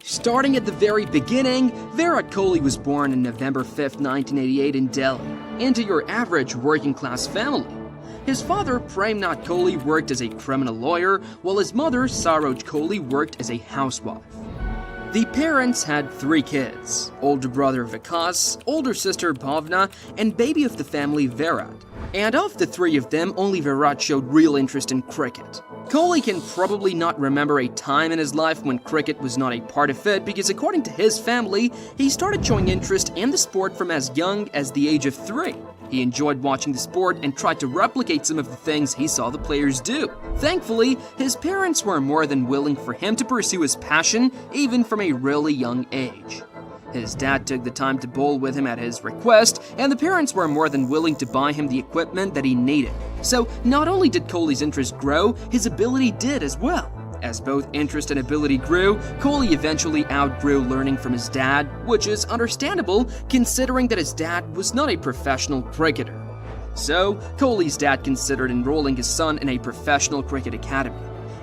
Starting at the very beginning, Virat Kohli was born on November 5, 1988 in Delhi, into your average working-class family. His father, Premnath Kohli, worked as a criminal lawyer, while his mother, Saroj Kohli, worked as a housewife. The parents had 3 kids: older brother Vikas, older sister Bhavna, and baby of the family Virat. And of the 3 of them, only Virat showed real interest in cricket. Kohli can probably not remember a time in his life when cricket was not a part of it because, according to his family, he started showing interest in the sport from as young as the age of 3. He enjoyed watching the sport and tried to replicate some of the things he saw the players do. Thankfully, his parents were more than willing for him to pursue his passion, even from a really young age. His dad took the time to bowl with him at his request, and the parents were more than willing to buy him the equipment that he needed. So not only did Kohli's interest grow, his ability did as well. As both interest and ability grew, Kohli eventually outgrew learning from his dad, which is understandable considering that his dad was not a professional cricketer. So, Kohli's dad considered enrolling his son in a professional cricket academy.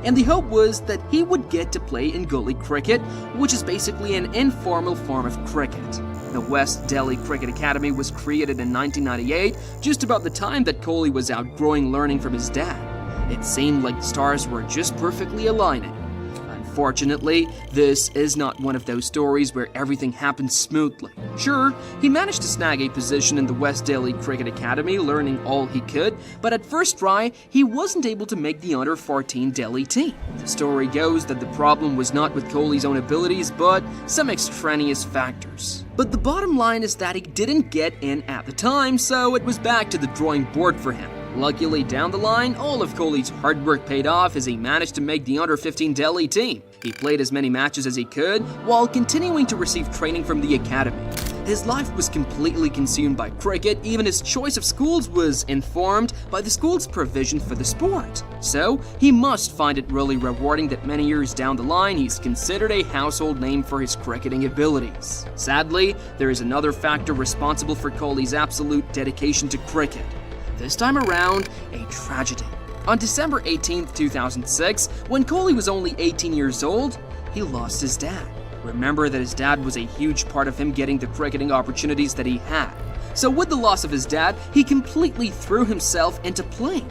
And the hope was that he would get to play in gully cricket, which is basically an informal form of cricket. The West Delhi Cricket Academy was created in 1998, just about the time that Kohli was outgrowing learning from his dad. It seemed like the stars were just perfectly aligning. Unfortunately, this is not one of those stories where everything happens smoothly. Sure, he managed to snag a position in the West Delhi Cricket Academy, learning all he could, but at first try, he wasn't able to make the under-14 Delhi team. The story goes that the problem was not with Kohli's own abilities, but some extraneous factors. But the bottom line is that he didn't get in at the time, so it was back to the drawing board for him. Luckily, down the line, all of Kohli's hard work paid off as he managed to make the under-15 Delhi team. He played as many matches as he could, while continuing to receive training from the academy. His life was completely consumed by cricket, even his choice of schools was informed by the school's provision for the sport. So, he must find it really rewarding that many years down the line, he's considered a household name for his cricketing abilities. Sadly, there is another factor responsible for Kohli's absolute dedication to cricket. This time around, a tragedy. On December 18, 2006, when Kohli was only 18 years old, he lost his dad. Remember that his dad was a huge part of him getting the cricketing opportunities that he had. So with the loss of his dad, he completely threw himself into playing,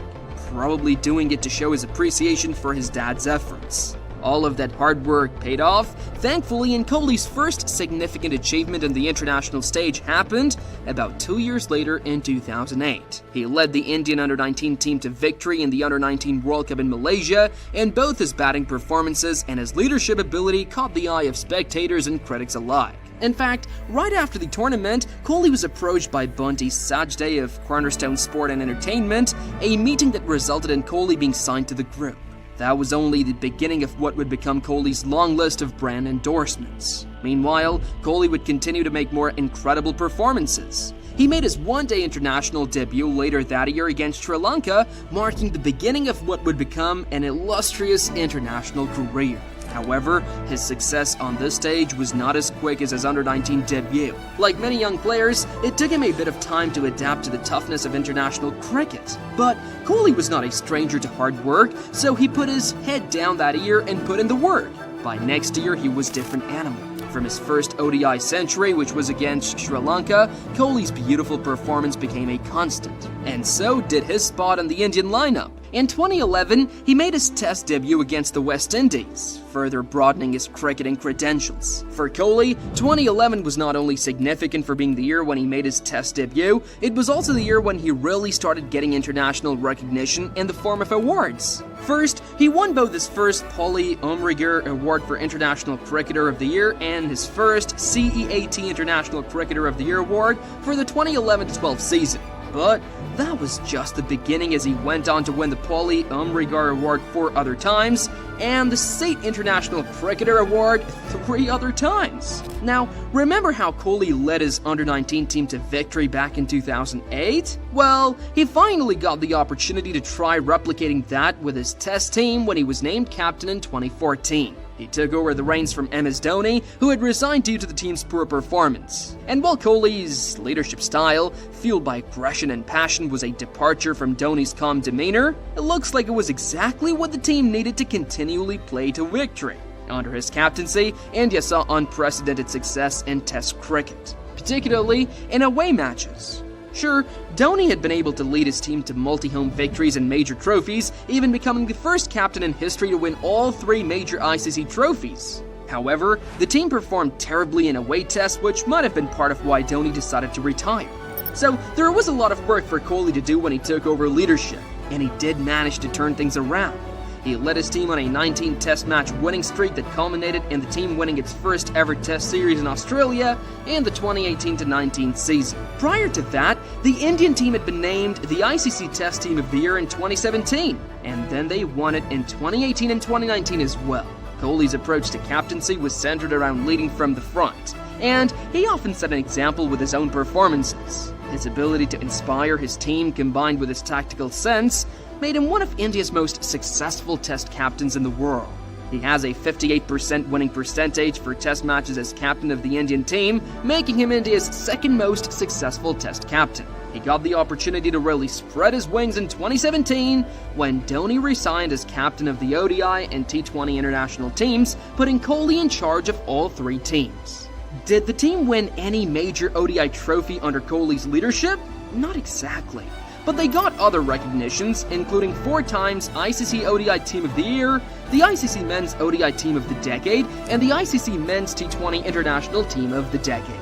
probably doing it to show his appreciation for his dad's efforts. All of that hard work paid off, thankfully, and Kohli's first significant achievement on the international stage happened about 2 years later in 2008. He led the Indian under-19 team to victory in the under-19 World Cup in Malaysia, and both his batting performances and his leadership ability caught the eye of spectators and critics alike. In fact, right after the tournament, Kohli was approached by Bunty Sajde of Cornerstone Sport and Entertainment, a meeting that resulted in Kohli being signed to the group. That was only the beginning of what would become Kohli's long list of brand endorsements. Meanwhile, Kohli would continue to make more incredible performances. He made his one-day international debut later that year against Sri Lanka, marking the beginning of what would become an illustrious international career. However, his success on this stage was not as quick as his under-19 debut. Like many young players, it took him a bit of time to adapt to the toughness of international cricket. But Kohli was not a stranger to hard work, so he put his head down that year and put in the work. By next year, he was a different animal. From his first ODI century, which was against Sri Lanka, Kohli's beautiful performance became a constant. And so did his spot on the Indian lineup. In 2011, he made his Test debut against the West Indies, further broadening his cricketing credentials. For Kohli, 2011 was not only significant for being the year when he made his Test debut, it was also the year when he really started getting international recognition in the form of awards. First, he won both his first Paulie Umrigar Award for International Cricketer of the Year and his first CEAT International Cricketer of the Year award for the 2011-12 season. But that was just the beginning, as he went on to win the Paulie Umrigar Award 4 other times and the State International Cricketer Award 3 other times. Now, remember how Kohli led his under-19 team to victory back in 2008? Well, he finally got the opportunity to try replicating that with his Test team when he was named captain in 2014. He took over the reins from MS Dhoni, who had resigned due to the team's poor performance. And while Kohli's leadership style, fueled by aggression and passion, was a departure from Dhoni's calm demeanor, it looks like it was exactly what the team needed to continually play to victory. Under his captaincy, India saw unprecedented success in Test cricket, particularly in away matches. Sure, Dhoni had been able to lead his team to multi-home victories and major trophies, even becoming the first captain in history to win all 3 major ICC trophies. However, the team performed terribly in away tests, which might have been part of why Dhoni decided to retire. So there was a lot of work for Kohli to do when he took over leadership, and he did manage to turn things around. He led his team on a 19 test match winning streak that culminated in the team winning its first ever test series in Australia in the 2018-19 season. Prior to that, the Indian team had been named the ICC Test Team of the Year in 2017, and then they won it in 2018 and 2019 as well. Kohli's approach to captaincy was centered around leading from the front, and he often set an example with his own performances. His ability to inspire his team combined with his tactical sense made him one of India's most successful test captains in the world. He has a 58% winning percentage for test matches as captain of the Indian team, making him India's second most successful test captain. He got the opportunity to really spread his wings in 2017 when Dhoni resigned as captain of the ODI and T20 international teams, putting Kohli in charge of all 3 teams. Did the team win any major ODI trophy under Kohli's leadership? Not exactly. But they got other recognitions, including 4 times ICC ODI Team of the Year, the ICC Men's ODI Team of the Decade, and the ICC Men's T20 International Team of the Decade.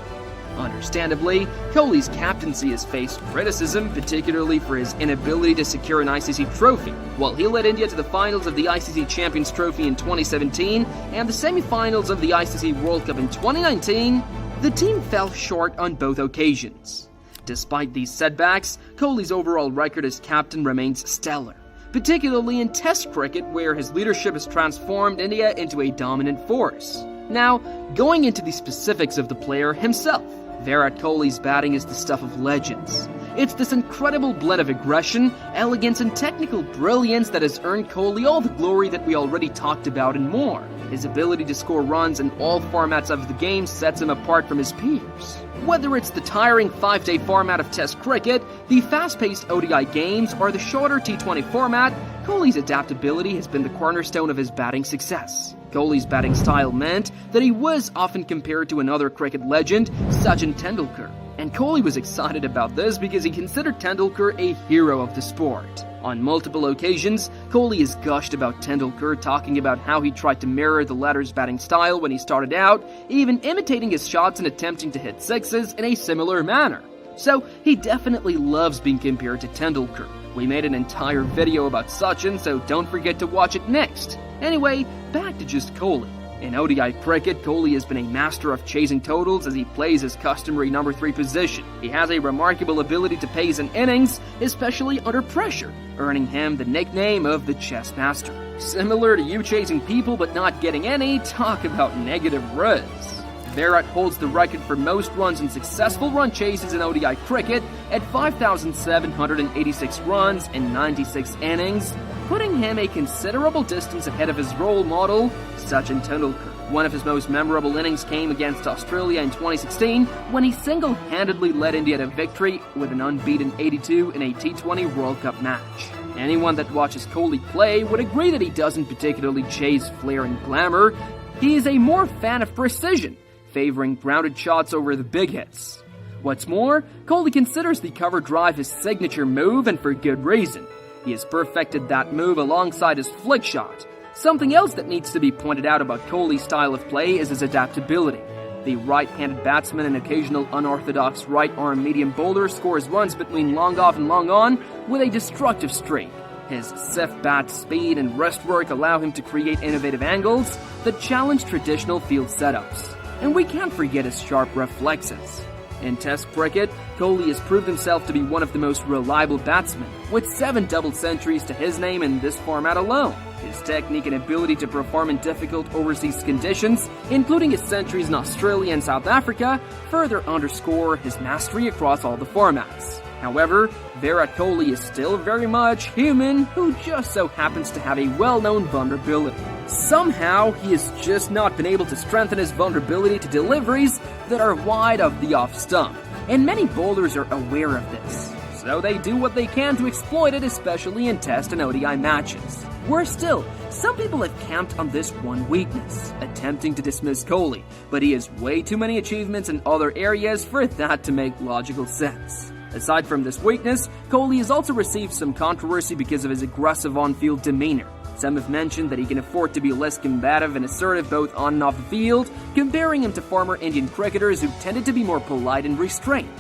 Understandably, Kohli's captaincy has faced criticism, particularly for his inability to secure an ICC trophy. While he led India to the finals of the ICC Champions Trophy in 2017 and the semi-finals of the ICC World Cup in 2019, the team fell short on both occasions. Despite these setbacks, Kohli's overall record as captain remains stellar, particularly in Test cricket where his leadership has transformed India into a dominant force. Now, going into the specifics of the player himself, Virat Kohli's batting is the stuff of legends. It's this incredible blend of aggression, elegance, and technical brilliance that has earned Kohli all the glory that we already talked about and more. His ability to score runs in all formats of the game sets him apart from his peers. Whether it's the tiring 5-day format of Test cricket, the fast-paced ODI games, or the shorter T20 format, Kohli's adaptability has been the cornerstone of his batting success. Kohli's batting style meant that he was often compared to another cricket legend, Sachin Tendulkar. And Kohli was excited about this because he considered Tendulkar a hero of the sport. On multiple occasions, Kohli has gushed about Tendulkar, talking about how he tried to mirror the latter's batting style when he started out, even imitating his shots and attempting to hit sixes in a similar manner. So he definitely loves being compared to Tendulkar. We made an entire video about Sachin, so don't forget to watch it next. Anyway, back to just Kohli. In ODI cricket, Kohli has been a master of chasing totals as he plays his customary number 3 position. He has a remarkable ability to pace an innings, especially under pressure, earning him the nickname of the Chess Master. Similar to you chasing people but not getting any, talk about negative runs. Virat holds the record for most runs in successful run chases in ODI cricket at 5,786 runs in 96 innings, putting him a considerable distance ahead of his role model, Sachin Tendulkar. One of his most memorable innings came against Australia in 2016 when he single-handedly led India to victory with an unbeaten 82 in a T20 World Cup match. Anyone that watches Kohli play would agree that he doesn't particularly chase flair and glamour. He is a more fan of precision, favoring grounded shots over the big hits. What's more, Kohli considers the cover drive his signature move, and for good reason. He has perfected that move alongside his flick shot. Something else that needs to be pointed out about Kohli's style of play is his adaptability. The right-handed batsman and occasional unorthodox right-arm medium bowler scores runs between long off and long on with a destructive streak. His stiff bat speed and wrist work allow him to create innovative angles that challenge traditional field setups. And we can't forget his sharp reflexes. In Test cricket, Kohli has proved himself to be one of the most reliable batsmen, with 7 double centuries to his name in this format alone. His technique and ability to perform in difficult overseas conditions, including his centuries in Australia and South Africa, further underscore his mastery across all the formats. However, Virat Kohli is still very much human who just so happens to have a well-known vulnerability. Somehow, he has just not been able to strengthen his vulnerability to deliveries that are wide of the off stump, and many bowlers are aware of this. so they do what they can to exploit it, especially in Test and ODI matches. Worse still, some people have camped on this one weakness, attempting to dismiss Kohli, but he has way too many achievements in other areas for that to make logical sense. Aside from this weakness, Kohli has also received some controversy because of his aggressive on-field demeanor. Some have mentioned that he can afford to be less combative and assertive both on and off the field, comparing him to former Indian cricketers who tended to be more polite and restrained.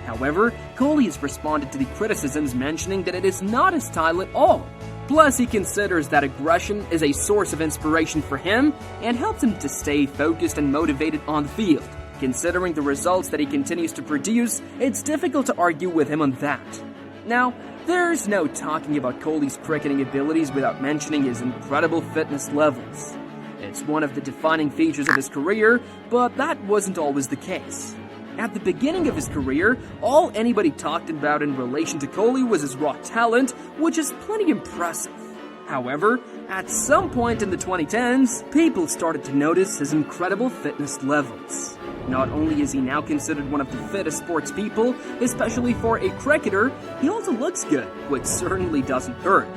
However, Kohli has responded to the criticisms, mentioning that it is not his style at all. Plus, he considers that aggression is a source of inspiration for him and helps him to stay focused and motivated on the field. Considering the results that he continues to produce, it's difficult to argue with him on that. Now, there's no talking about Kohli's cricketing abilities without mentioning his incredible fitness levels. It's one of the defining features of his career, but that wasn't always the case. At the beginning of his career, all anybody talked about in relation to Kohli was his raw talent, which is plenty impressive. However, at some point in the 2010s, people started to notice his incredible fitness levels. Not only is he now considered one of the fittest sports people, especially for a cricketer, he also looks good, which certainly doesn't hurt.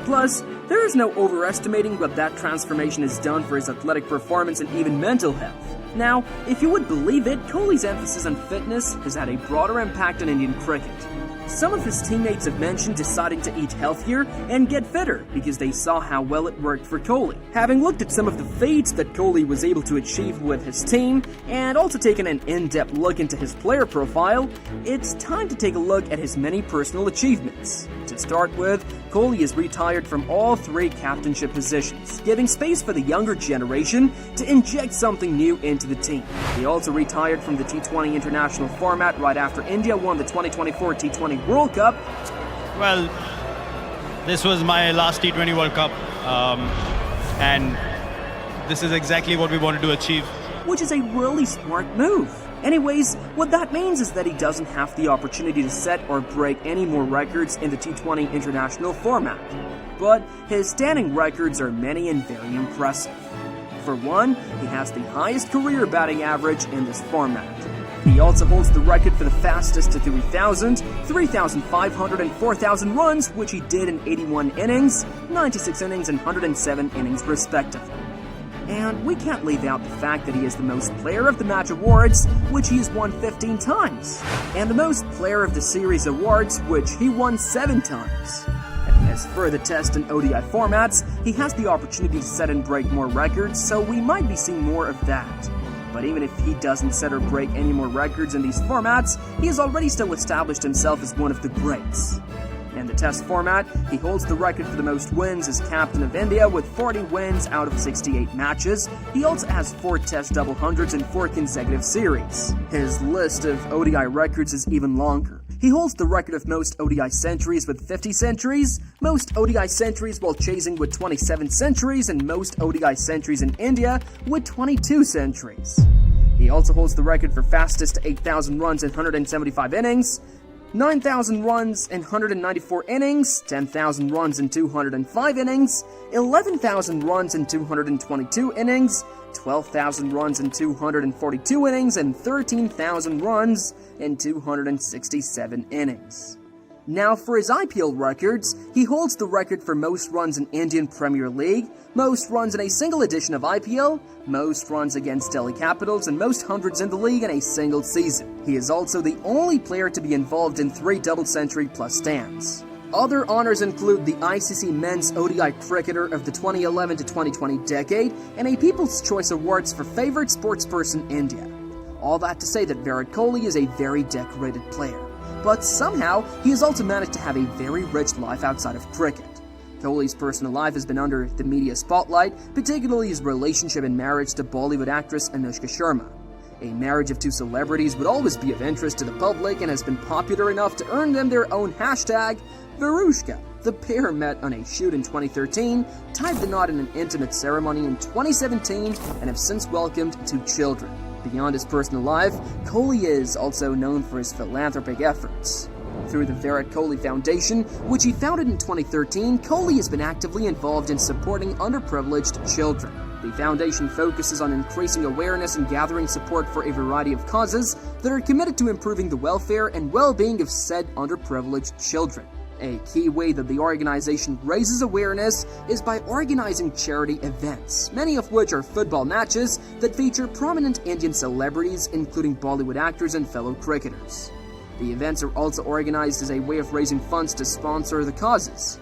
Plus, there is no overestimating what that transformation has done for his athletic performance and even mental health. Now, if you would believe it, Kohli's emphasis on fitness has had a broader impact on Indian cricket. Some of his teammates have mentioned deciding to eat healthier and get fitter because they saw how well it worked for Kohli. Having looked at some of the feats that Kohli was able to achieve with his team, and also taken an in-depth look into his player profile, it's time to take a look at his many personal achievements. To start with, Kohli is retired from all three captainship positions, giving space for the younger generation to inject something new into the team. He also retired from the T20 international format right after India won the 2024 T20 World Cup. Well, this was my last T20 World Cup, and this is exactly what we wanted to achieve. Which is a really smart move. Anyways, what that means is that he doesn't have the opportunity to set or break any more records in the T20 international format. But his standing records are many and very impressive. For one, he has the highest career batting average in this format. He also holds the record for the fastest to 3,000, 3,500, and 4,000 runs, which he did in 81 innings, 96 innings, and 107 innings respectively. And we can't leave out the fact that he is the most Player of the Match awards, which he has won 15 times, and the most Player of the Series awards, which he won 7 times. As for the Test and ODI formats, he has the opportunity to set and break more records, so we might be seeing more of that. But even if he doesn't set or break any more records in these formats, he has already still established himself as one of the greats. In the Test format, he holds the record for the most wins as captain of India with 40 wins out of 68 matches. He also has 4 Test double hundreds in 4 consecutive series. His list of ODI records is even longer. He holds the record of most ODI centuries with 50 centuries, most ODI centuries while chasing with 27 centuries, and most ODI centuries in India with 22 centuries. He also holds the record for fastest to 8,000 runs in 175 innings, 9,000 runs in 194 innings, 10,000 runs in 205 innings, 11,000 runs in 222 innings, 12,000 runs in 242 innings, and 13,000 runs in 267 innings. Now for his IPL records, he holds the record for most runs in Indian Premier League, most runs in a single edition of IPL, most runs against Delhi Capitals, and most hundreds in the league in a single season. He is also the only player to be involved in 3 double-century plus stands. Other honors include the ICC Men's ODI Cricketer of the 2011 to 2020 decade and a People's Choice Awards for Favorite Sportsperson India. All that to say that Virat Kohli is a very decorated player. But somehow, he has also managed to have a very rich life outside of cricket. Kohli's personal life has been under the media spotlight, particularly his relationship and marriage to Bollywood actress Anushka Sharma. A marriage of 2 celebrities would always be of interest to the public and has been popular enough to earn them their own hashtag, Varushka. The pair met on a shoot in 2013, tied the knot in an intimate ceremony in 2017, and have since welcomed 2 children. Beyond his personal life, Kohli is also known for his philanthropic efforts. Through the Virat Kohli Foundation, which he founded in 2013, Kohli has been actively involved in supporting underprivileged children. The foundation focuses on increasing awareness and gathering support for a variety of causes that are committed to improving the welfare and well-being of said underprivileged children. A key way that the organization raises awareness is by organizing charity events, many of which are football matches that feature prominent Indian celebrities, including Bollywood actors and fellow cricketers. The events are also organized as a way of raising funds to sponsor the causes.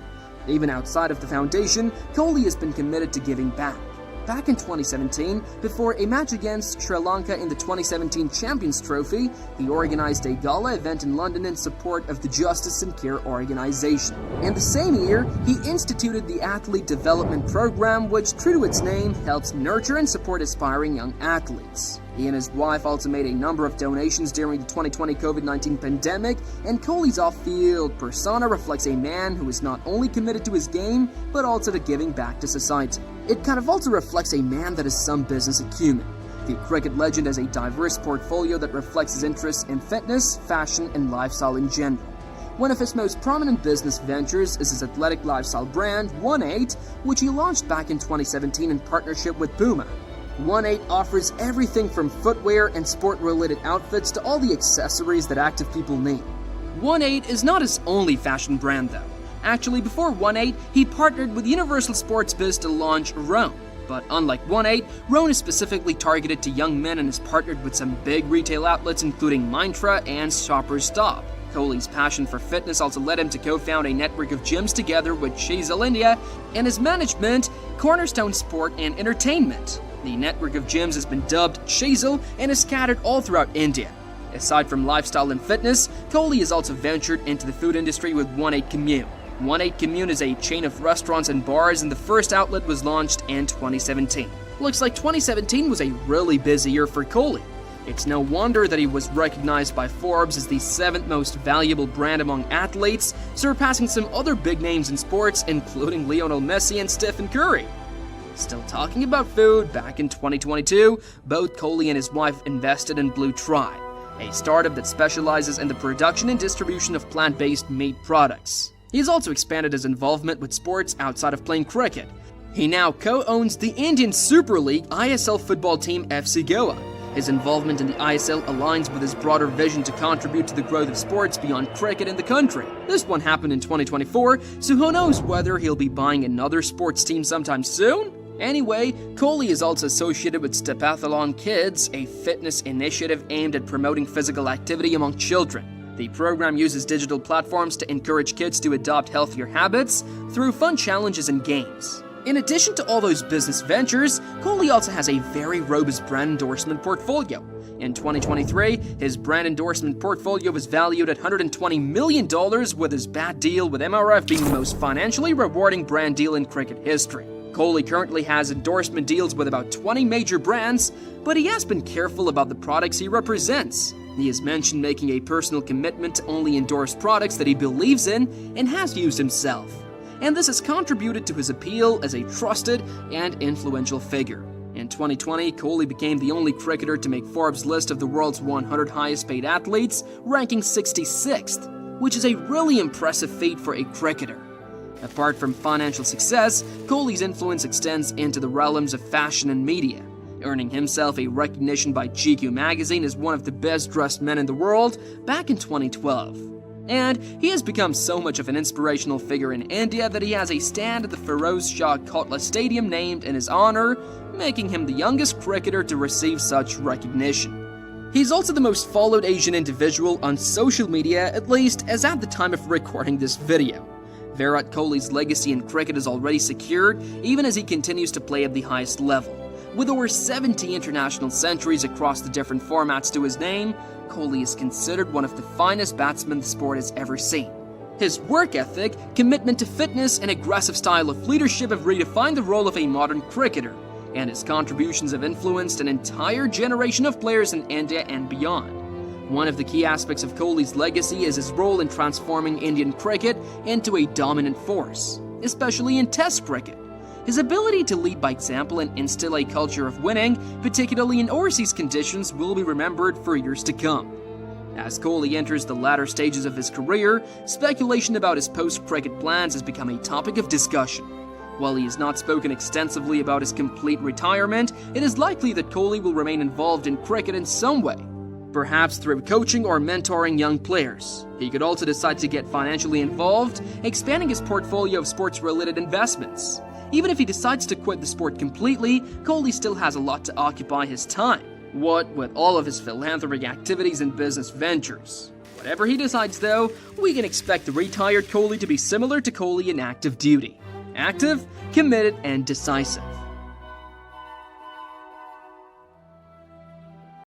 Even outside of the foundation, Kohli has been committed to giving back. Back in 2017, before a match against Sri Lanka in the 2017 Champions Trophy, he organized a gala event in London in support of the Justice and Care organization. In the same year, he instituted the Athlete Development Program, which, true to its name, helps nurture and support aspiring young athletes. He and his wife also made a number of donations during the 2020 COVID-19 pandemic, and Kohli's off-field persona reflects a man who is not only committed to his game, but also to giving back to society. It kind of also reflects a man that has some business acumen. The cricket legend has a diverse portfolio that reflects his interests in fitness, fashion, and lifestyle in general. One of his most prominent business ventures is his athletic lifestyle brand, 1-8, which he launched back in 2017 in partnership with Puma. 1-8 offers everything from footwear and sport-related outfits to all the accessories that active people need. 1-8 is not his only fashion brand though. Actually, before 1-8, he partnered with Universal Sports Biz to launch Roam. But unlike 1-8, Roam is specifically targeted to young men and is partnered with some big retail outlets including Myntra and Shoppers Stop. Kohli's passion for fitness also led him to co-found a network of gyms together with Shazel India and his management, Cornerstone Sport and Entertainment. The network of gyms has been dubbed Shazel and is scattered all throughout India. Aside from lifestyle and fitness, Kohli has also ventured into the food industry with 1-8 Commune. 1-8 Commune is a chain of restaurants and bars, and the first outlet was launched in 2017. Looks like 2017 was a really busy year for Kohli. It's no wonder that he was recognized by Forbes as the 7th most valuable brand among athletes, surpassing some other big names in sports, including Lionel Messi and Stephen Curry. Still talking about food, back in 2022, both Kohli and his wife invested in Blue Tribe, a startup that specializes in the production and distribution of plant-based meat products. He's also expanded his involvement with sports outside of playing cricket. He now co-owns the Indian Super League ISL football team FC Goa. His involvement in the ISL aligns with his broader vision to contribute to the growth of sports beyond cricket in the country. This one happened in 2024, so who knows whether he'll be buying another sports team sometime soon? Anyway, Kohli is also associated with Stepathlon Kids, a fitness initiative aimed at promoting physical activity among children. The program uses digital platforms to encourage kids to adopt healthier habits through fun challenges and games. In addition to all those business ventures, Kohli also has a very robust brand endorsement portfolio. In 2023, his brand endorsement portfolio was valued at $120 million, with his bat deal with MRF being the most financially rewarding brand deal in cricket history. Kohli currently has endorsement deals with about 20 major brands, but he has been careful about the products he represents. He has mentioned making a personal commitment to only endorse products that he believes in and has used himself. And this has contributed to his appeal as a trusted and influential figure. In 2020, Kohli became the only cricketer to make Forbes' list of the world's 100 highest paid athletes, ranking 66th, which is a really impressive feat for a cricketer. Apart from financial success, Kohli's influence extends into the realms of fashion and media, earning himself a recognition by GQ magazine as one of the best-dressed men in the world back in 2012. And he has become so much of an inspirational figure in India that he has a stand at the Feroz Shah Kotla Stadium named in his honor, making him the youngest cricketer to receive such recognition. He's also the most followed Asian individual on social media, at least as at the time of recording this video. Virat Kohli's legacy in cricket is already secured, even as he continues to play at the highest level. With over 70 international centuries across the different formats to his name, Kohli is considered one of the finest batsmen the sport has ever seen. His work ethic, commitment to fitness, and aggressive style of leadership have redefined the role of a modern cricketer, and his contributions have influenced an entire generation of players in India and beyond. One of the key aspects of Kohli's legacy is his role in transforming Indian cricket into a dominant force, especially in Test cricket. His ability to lead by example and instill a culture of winning, particularly in overseas conditions, will be remembered for years to come. As Kohli enters the latter stages of his career, speculation about his post-cricket plans has become a topic of discussion. While he has not spoken extensively about his complete retirement, it is likely that Kohli will remain involved in cricket in some way, perhaps through coaching or mentoring young players. He could also decide to get financially involved, expanding his portfolio of sports-related investments. Even if he decides to quit the sport completely, Kohli still has a lot to occupy his time. What with all of his philanthropic activities and business ventures. Whatever he decides though, we can expect the retired Kohli to be similar to Kohli in active duty. Active, committed, and decisive.